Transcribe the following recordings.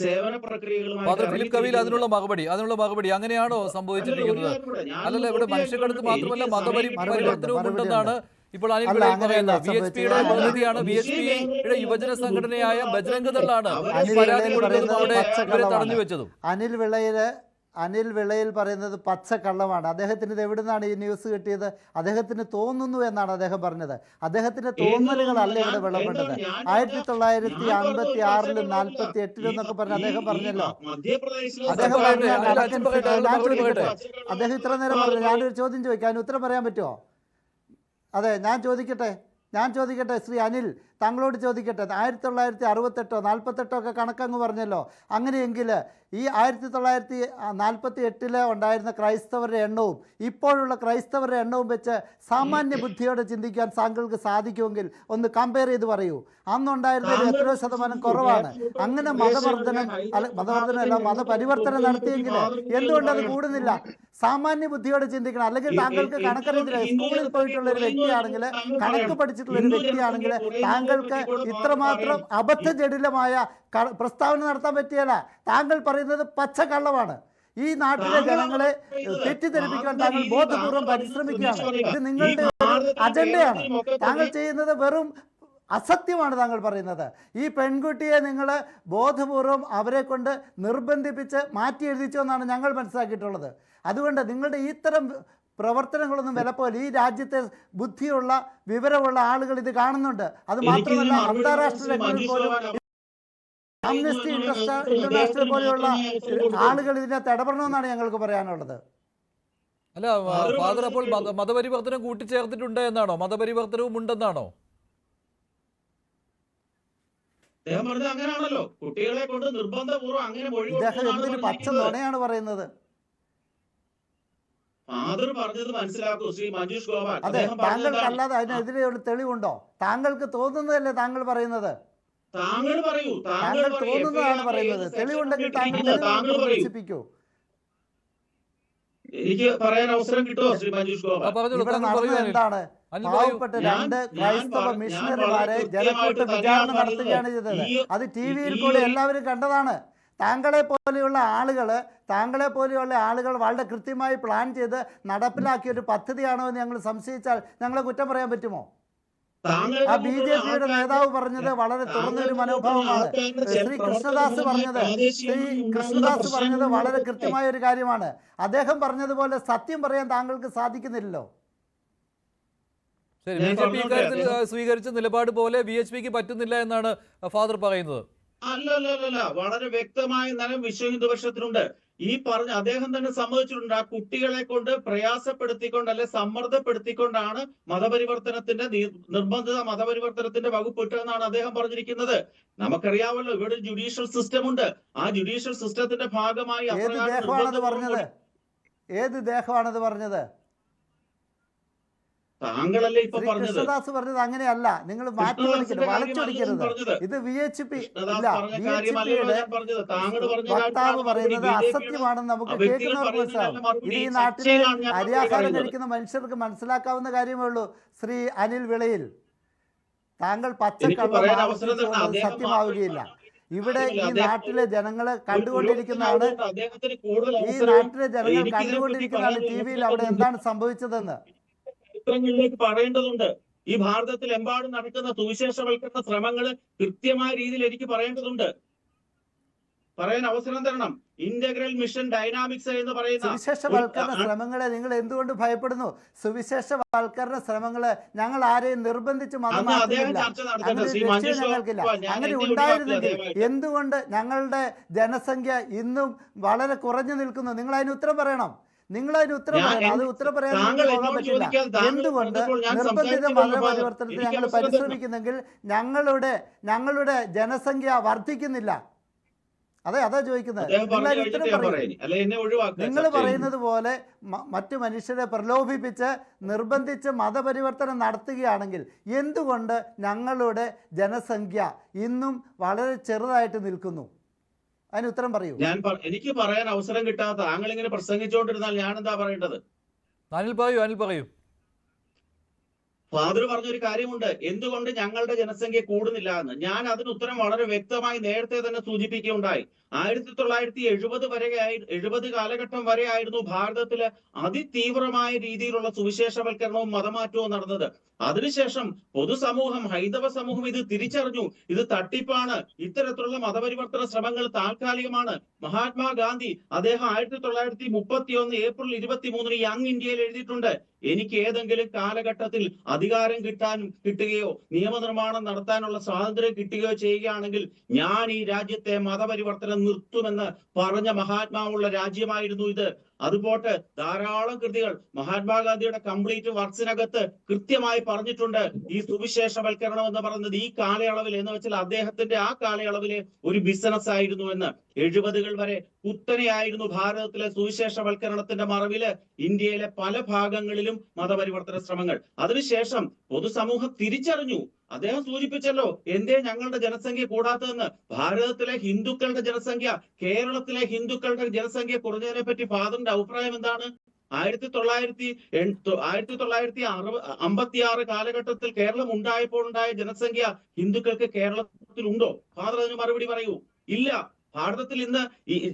സേവന പ്രക്രിയകളുമായിട്ട് father Philip Kaveel അതിനുള്ള മറുപടി അങ്ങനെയാണോ സംഭവിച്ചിരിക്കുന്നത്? അല്ലല്ല, ഇവിടെ മനുഷ്യക്കടത്ത് മാത്രമല്ല മതപരിവർത്തനവും ഉണ്ടെന്നാണ് ഇപ്പോൾ അനിൽ വിളയിൽ പറയുന്നത്. VHPയുടെ പ്രതിനിധിയാണ്, VHPയുടെ യുവജന സംഘടനയായ ബജ്രംഗ് ദളാണ് പരാതി കൊടുത്തതും ഇവരെ തടഞ്ഞു വെച്ചതും. അനിൽ വിളയിൽ പറയുന്നത് പച്ചക്കള്ളമാണ്. അദ്ദേഹത്തിന് ഇത് എവിടെ നിന്നാണ് ഈ ന്യൂസ് കിട്ടിയത്? അദ്ദേഹത്തിന് തോന്നുന്നു എന്നാണ് അദ്ദേഹം പറഞ്ഞത്. അദ്ദേഹത്തിന്റെ തോന്നലുകളല്ല ഇവിടെ വിളമ്പേണ്ടത്. 1956 48 എന്നൊക്കെ പറഞ്ഞ് അദ്ദേഹം പറഞ്ഞല്ലോ. അദ്ദേഹം ഇത്ര നേരം പറഞ്ഞു. ഞാനൊരു ചോദ്യം ചോദിക്കാം, അതിന് ഉത്തരം പറയാൻ പറ്റുമോ? അതെ, ഞാൻ ചോദിക്കട്ടെ ശ്രീ അനിൽ, താങ്കളോട് ചോദിക്കട്ടെ. 1968 48 ഒക്കെ കണക്കങ്ങ് പറഞ്ഞല്ലോ. അങ്ങനെയെങ്കിൽ ഈ 1948 ഉണ്ടായിരുന്ന ക്രൈസ്തവരുടെ എണ്ണവും ഇപ്പോഴുള്ള ക്രൈസ്തവരുടെ എണ്ണവും വെച്ച് സാമാന്യ ബുദ്ധിയോടെ ചിന്തിക്കാൻ താങ്കൾക്ക് സാധിക്കുമെങ്കിൽ ഒന്ന് കമ്പയർ ചെയ്ത് പറയൂ. അന്നുണ്ടായിരുന്നതിൽ എത്രയോ ശതമാനം കുറവാണ്. അങ്ങനെ മതപരിവർത്തനം നടത്തിയെങ്കിൽ എന്തുകൊണ്ടത് കൂടുന്നില്ല? സാമാന്യ ബുദ്ധിയോടെ ചിന്തിക്കണം. അല്ലെങ്കിൽ താങ്കൾക്ക് കണക്കറിയത്തില്ല. സ്കൂളിൽ പോയിട്ടുള്ള ഒരു വ്യക്തിയാണെങ്കിൽ, കണക്ക് പഠിച്ചിട്ടുള്ള ഒരു വ്യക്തിയാണെങ്കിൽ താങ്കൾക്ക് ഇത്രമാത്രം അബദ്ധജടിലമായ പ്രസ്താവന നടത്താൻ പറ്റിയല്ല. താങ്കൾ പറയുന്നത് പച്ചക്കള്ളമാണ്. ഈ നാട്ടിലെ ജനങ്ങളെ തെറ്റിദ്ധരിപ്പിക്കാൻ താങ്കൾ ബോധപൂർവം പരിശ്രമിക്കുകയാണ്. ഇത് നിങ്ങളുടെ അജണ്ടയാണ്. താങ്കൾ ചെയ്യുന്നത് വെറും അസത്യമാണ് താങ്കൾ പറയുന്നത്. ഈ പെൺകുട്ടിയെ നിങ്ങൾ ബോധപൂർവം അവരെ കൊണ്ട് നിർബന്ധിപ്പിച്ച് മാറ്റി എഴുതിച്ചു എന്നാണ് ഞങ്ങൾ മനസ്സിലാക്കിയിട്ടുള്ളത്. അതുകൊണ്ട് നിങ്ങളുടെ ഇത്തരം പ്രവർത്തനങ്ങളൊന്നും വിലപ്പോലും. ഈ രാജ്യത്തെ ബുദ്ധിയുള്ള വിവരമുള്ള ആളുകൾ ഇത് കാണുന്നുണ്ട്. അത് മാത്രമല്ല, അന്താരാഷ്ട്ര രംഗങ്ങളിൽ പോലും ആംനസ്റ്റി ഇന്റർനാഷണൽ പോലെയുള്ള ആളുകൾ ഇതിനകത്ത് ഇടപെടണമെന്നാണ് ഞങ്ങൾക്ക് പറയാനുള്ളത്. അല്ല ഫാദർ, അപ്പോൾ മതപരിവർത്തനം കൂട്ടിച്ചേർത്തിട്ടുണ്ട് എന്നാണോ? മതപരിവർത്തനവും ഉണ്ടെന്നാണോ? അങ്ങനെയാണല്ലോ, കുട്ടികളെ കൊണ്ട് നിർബന്ധപൂർവ്വം അങ്ങനെ ഇദ്ദേഹം എന്തിന് പച്ച നുണയാണ് പറയുന്നത്? ഫാദർ പറഞ്ഞത് മനസ്സിലാക്കൂ ശ്രീ മഞ്ജുഷ് ഗോപാൽ. അതെ, താങ്കൾക്കല്ലാതെ അതിനെതിരെ ഒരു തെളിവുണ്ടോ? താങ്കൾക്ക് തോന്നുന്നതല്ലേ താങ്കൾ പറയുന്നത്? താങ്കൾ പറയൂ. താങ്കൾ തോന്നുന്നതാണ് പറയുന്നത്. തെളിവുണ്ടെങ്കിൽ താങ്കൾ പ്രദർശിപ്പിക്കൂ. എനിക്ക് പറയാൻ അവസരം കിട്ടുമോ ശ്രീ മഞ്ജുഷ് ഗോപാൽ? ഇവിടെ നടന്നത് എന്താണ്? പാവപ്പെട്ട 2 ക്രൈസ്തവ മിഷണറിമാരെ ജനക്കൂട്ട് വിചാരണ നടത്തുകയാണ് ചെയ്തത്. അത് TV-യിൽ കൂടെ എല്ലാവരും കണ്ടതാണ്. താങ്കളെ പോലെയുള്ള ആളുകൾ വളരെ കൃത്യമായി പ്ലാൻ ചെയ്ത് നടപ്പിലാക്കിയ ഒരു പദ്ധതിയാണോ എന്ന് ഞങ്ങൾ സംശയിച്ചാൽ ഞങ്ങളെ കുറ്റം പറയാൻ പറ്റുമോ? ആ BJPയുടെ നേതാവ് പറഞ്ഞത് വളരെ തുറന്നൊരു മനോഭാവമാണ്. ശ്രീ കൃഷ്ണദാസ് പറഞ്ഞത് വളരെ കൃത്യമായ ഒരു കാര്യമാണ്. അദ്ദേഹം പറഞ്ഞതുപോലെ സത്യം പറയാൻ താങ്കൾക്ക് സാധിക്കുന്നില്ലല്ലോ. ശരി, BJP ഇക്കാര്യത്തിൽ സ്വീകരിച്ച നിലപാട് പോലെ VHPക്ക് പറ്റുന്നില്ല എന്നാണ് ഫാദർ പറയുന്നത്. അല്ല, വളരെ വ്യക്തമായ നയം വിശ്വ ഹിന്ദു പക്ഷത്തിനുണ്ട്. ഈ പറഞ്ഞ അദ്ദേഹം തന്നെ സമ്മതിച്ചിട്ടുണ്ട്. ആ കുട്ടികളെ കൊണ്ട് പ്രയാസപ്പെടുത്തിക്കൊണ്ട് അല്ലെ സമ്മർദ്ദപ്പെടുത്തിക്കൊണ്ടാണ് നിർബന്ധിത മതപരിവർത്തനത്തിന്റെ വകുപ്പ് ഇട്ടെന്നാണ് അദ്ദേഹം പറഞ്ഞിരിക്കുന്നത്. നമുക്കറിയാമല്ലോ, ഇവിടെ ജുഡീഷ്യൽ സിസ്റ്റം ഉണ്ട്. ആ ജുഡീഷ്യൽ സിസ്റ്റത്തിന്റെ ഭാഗമായി ഏത് ദേഹമാണത് പറഞ്ഞത്? താങ്കളല്ലേ ഇപ്പൊ പറഞ്ഞത്? കൃഷ്ണദാസ് പറഞ്ഞത് അങ്ങനെയല്ല. നിങ്ങൾ മാറ്റി വളച്ചൊടിക്കരുത്. ഇത് VHP വക്താവ് പറയുന്നത് അസത്യമാണെന്ന് നമുക്ക് കേൾക്കുന്നവർക്ക് മനസ്സിലാവും. ഇത് ഈ നാട്ടിലെ അരിയാഹാരം കഴിക്കുന്ന മനുഷ്യർക്ക് മനസ്സിലാക്കാവുന്ന കാര്യമേ ഉള്ളൂ. ശ്രീ അനിൽ വിളയിൽ, താങ്കൾ പച്ചക്കള്ളം സത്യമാവുകയില്ല. ഇവിടെ ഈ നാട്ടിലെ ജനങ്ങളെ കണ്ടുകൊണ്ടിരിക്കുന്നതാണ്. TV-യിൽ അവിടെ എന്താണ് സംഭവിച്ചതെന്ന് ചിത്രങ്ങളിലേക്ക് പറയേണ്ടതുണ്ട്. ഈ ഭാരതത്തിൽ എമ്പാടും നടക്കുന്ന സുവിശേഷവൽക്കരണ ശ്രമങ്ങൾ കൃത്യമായ രീതിയിൽ എനിക്ക് പറയേണ്ടതുണ്ട്. പറയാൻ അവസരം തരണം. ഇന്റഗ്രൽ മിഷൻ ഡൈനാമിക്സ് എന്ന് പറയുന്ന സുവിശേഷവൽക്കരണ ശ്രമങ്ങളെ നിങ്ങൾ എന്തുകൊണ്ട് ഭയപ്പെടുന്നു? സുവിശേഷവൽക്കരണ ശ്രമങ്ങളെ ഞങ്ങൾ ആരെയും നിർബന്ധിച്ച് ഞങ്ങൾക്കില്ല. അങ്ങനെ ഉണ്ടായിരുന്നെങ്കിൽ എന്തുകൊണ്ട് ഞങ്ങളുടെ ജനസംഖ്യ ഇന്നും വളരെ കുറഞ്ഞു നിൽക്കുന്നു? നിങ്ങൾ അതിന് ഉത്തരം പറയണം. അത് ഉത്തരം പറയാൻ പോകാൻ പറ്റില്ല. എന്തുകൊണ്ട് നിർബന്ധിത മതപരിവർത്തനത്തിന് ഞങ്ങൾ പരിശ്രമിക്കുന്നെങ്കിൽ ഞങ്ങളുടെ ജനസംഖ്യ വർദ്ധിക്കുന്നില്ല? അതാ ചോദിക്കുന്നത്. നിങ്ങൾ പറയുന്നത് പോലെ മറ്റു മനുഷ്യരെ പ്രലോഭിപ്പിച്ച് നിർബന്ധിച്ച് മതപരിവർത്തനം നടത്തുകയാണെങ്കിൽ എന്തുകൊണ്ട് ഞങ്ങളുടെ ജനസംഖ്യ ഇന്നും വളരെ ചെറുതായിട്ട് നിൽക്കുന്നു? അതിന് ഉത്തരം പറയൂ. എനിക്ക് പറയാൻ അവസരം കിട്ടാത്ത താങ്കൾ ഇങ്ങനെ പ്രസംഗിച്ചുകൊണ്ടിരുന്നാൽ ഞാൻ എന്താ പറയേണ്ടത്? അനിൽ പറയൂ. ഫാദർ പറഞ്ഞൊരു കാര്യമുണ്ട്, എന്തുകൊണ്ട് ഞങ്ങളുടെ ജനസംഖ്യ കൂടുന്നില്ല എന്ന്. ഞാൻ അതിന് ഉത്തരം വളരെ വ്യക്തമായി നേരത്തെ തന്നെ സൂചിപ്പിക്കുകയുണ്ടായി. 1970 കാലഘട്ടം വരെ ആയിരുന്നു ഭാരതത്തില് അതിതീവ്രമായ രീതിയിലുള്ള സുവിശേഷവൽക്കരണവും മതമാറ്റവും നടന്നത്. അതിനുശേഷം പൊതുസമൂഹം, ഹൈന്ദവ സമൂഹം ഇത് തിരിച്ചറിഞ്ഞു. ഇത് തട്ടിപ്പാണ്, ഇത്തരത്തിലുള്ള മതപരിവർത്തന ശ്രമങ്ങൾ താൽക്കാലികമാണ്. മഹാത്മാഗാന്ധി അദ്ദേഹം 1931 ഏപ്രിൽ 23 യങ് ഇന്ത്യയിൽ എഴുതിയിട്ടുണ്ട്, എനിക്ക് ഏതെങ്കിലും കാലഘട്ടത്തിൽ അധികാരം കിട്ടുകയോ നിയമനിർമ്മാണം നടത്താനുള്ള സ്വാതന്ത്ര്യം കിട്ടുകയോ ചെയ്യുകയാണെങ്കിൽ ഞാൻ ഈ രാജ്യത്തെ മതപരിവർത്തനം നിർത്തുമെന്ന് പറഞ്ഞ മഹാത്മാവുള്ള രാജ്യമായിരുന്നു ഇത്. അതുപോട്ടെ, ധാരാളം കൃതികൾ മഹാത്മാഗാന്ധിയുടെ കംപ്ലീറ്റ് വർക്സിനകത്ത് കൃത്യമായി പറഞ്ഞിട്ടുണ്ട് ഈ സുവിശേഷവൽക്കരണം എന്ന് പറയുന്നത് ഈ കാലയളവിൽ എന്ന് വെച്ചാൽ അദ്ദേഹത്തിന്റെ ആ കാലയളവിലെ ഒരു ബിസിനസ് ആയിരുന്നു എന്ന്. 70 വരെ കുത്തനെയായിരുന്നു ഭാരതത്തിലെ സുവിശേഷവൽക്കരണത്തിന്റെ മറവില് ഇന്ത്യയിലെ പല ഭാഗങ്ങളിലും മതപരിവർത്തന ശ്രമങ്ങൾ. അതിനുശേഷം പൊതുസമൂഹം തിരിച്ചറിഞ്ഞു. അദ്ദേഹം സൂചിപ്പിച്ചല്ലോ, എന്തേ ഞങ്ങളുടെ ജനസംഖ്യ കൂടാത്തതെന്ന്. ഭാരതത്തിലെ ഹിന്ദുക്കളുടെ ജനസംഖ്യ, കേരളത്തിലെ ഹിന്ദുക്കളുടെ ജനസംഖ്യ കുറഞ്ഞതിനെ പറ്റി ഫാദറിന്റെ അഭിപ്രായം എന്താണ്? 1956 കാലഘട്ടത്തിൽ കേരളം ഉണ്ടായപ്പോൾ ഉണ്ടായ ജനസംഖ്യ ഹിന്ദുക്കൾക്ക് കേരളത്തിലുണ്ടോ? ഫാദർ അതിന് മറുപടി പറയൂ. ഇല്ല. ഭാരതത്തിൽ ഇന്ന്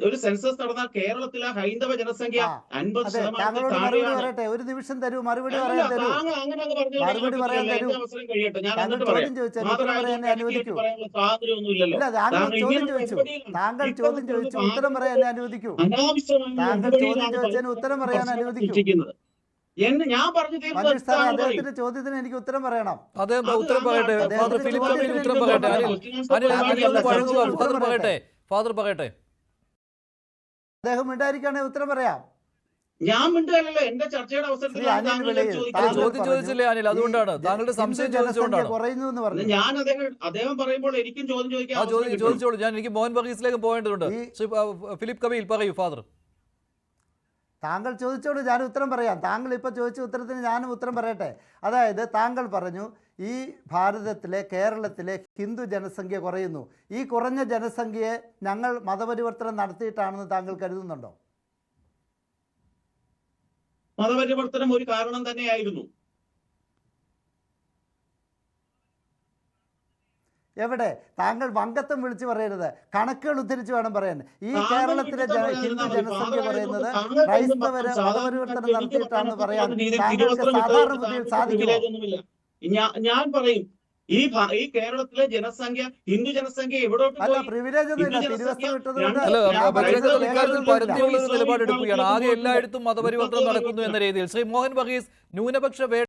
ഒരു സെൻസസ് നടന്നാൽ കേരളത്തിലെ ഹൈന്ദവ ജനസംഖ്യ 50% താഴെയാണ്. ഒരു നിമിഷം തരൂ, മറുപടി പറയാൻ തരൂ. മറുപടി പറയാൻ തരൂ. അവസരം കഴിയട്ടെ, ഞാൻ താങ്കൾ ചോദ്യം ചോദിച്ചു, ഉത്തരം പറയാൻ അനുവദിക്കൂ. സ്വാതന്ത്ര്യമൊന്നുമില്ലല്ലോ. ഇല്ല, താങ്കൾ ചോദ്യം ചോദിച്ചു, ഉത്തരം പറയാൻ അനുവദിക്കൂ. താങ്കൾ ചോദ്യം ചോദിച്ചതിന് ഉത്തരം പറയാൻ അനുവദിക്കൂ. ഞാൻ പറഞ്ഞു മനീഷ് സാർ, അദ്ദേഹത്തിന്റെ ചോദ്യത്തിന് എനിക്ക് ഉത്തരം പറയണം. അദ്ദേഹം ഉത്തരം പറയട്ടെ. ഫാദർ ഫിലിപ്പ് കബീർ ഉത്തരം പറയട്ടെ. ഫാദർ പറയട്ടെ. അദ്ദേഹം ഉണ്ടായിരിക്കുകയാണെങ്കിൽ ഉത്തരം പറയാം. ഞാൻ മിണ്ടുകയല്ലോ, എന്റെ ചർച്ചയുടെ അവസരത്തിൽ ചോദ്യം ചോദിച്ചില്ലേ അനിൽ? അതുകൊണ്ടാണ് താങ്കളുടെ സംശയം ചോദിച്ചുകൊണ്ടാണ് കുറയുന്നു എന്ന് പറഞ്ഞു. ഞാൻ അദ്ദേഹം പറയുമ്പോൾ എനിക്കും ചോദ്യം ചോദിക്കാം. ചോദിച്ചോളൂ. ഞാൻ എനിക്ക് മോഹൻ ബഗീസിലേക്ക് പോകേണ്ടതുണ്ട്. ഫിലിപ്പ് കബീൽ പറയൂ ഫാദർ. താങ്കൾ ചോദിച്ചോളൂ, ഞാൻ ഉത്തരം പറയാം. താങ്കൾ ഇപ്പോൾ ചോദിച്ച ഉത്തരത്തിന് ഞാനും ഉത്തരം പറയട്ടെ. അതായത് താങ്കൾ പറഞ്ഞു ഈ ഭാരതത്തിലെ, കേരളത്തിലെ ഹിന്ദു ജനസംഖ്യ കുറയുന്നു. ഈ കുറഞ്ഞ ജനസംഖ്യയെ ഞങ്ങൾ മതപരിവർത്തനം നടത്തിയിട്ടാണെന്ന് താങ്കൾ കരുതുന്നുണ്ടോ? മതപരിവർത്തനം ഒരു കാരണം തന്നെയായിരുന്നു. എവിടെ? താങ്കൾ വങ്കത്വം വിളിച്ചു പറയരുത്, കണക്കുകൾ ഉദ്ധരിച്ച് വേണം പറയാൻ. ഈ കേരളത്തിലെ ഹിന്ദു ജനസംഖ്യ പറയുന്നത് ക്രൈസ്തവര് മതപരിവർത്തനം നടത്തിയിട്ടാണെന്ന് പറയാൻ താങ്കൾക്ക് സാധാരണ ബുദ്ധിയിൽ സാധിക്കുമോ? ഞാൻ പറയും, ഈ കേരളത്തിലെ ജനസംഖ്യ, ഹിന്ദു ജനസംഖ്യ എവിടോട്ട് അല്ല, പ്രിവിലേജ് ഒന്നുമില്ല. തിരുവസ്ത്രം നിലപാടെടുക്കുകയാണ്. ആകെ എല്ലായിടത്തും മതപരിവർത്തനം നടക്കുന്നു എന്ന രീതിയിൽ ശ്രീ മോഹൻ ബഗീസ് ന്യൂനപക്ഷ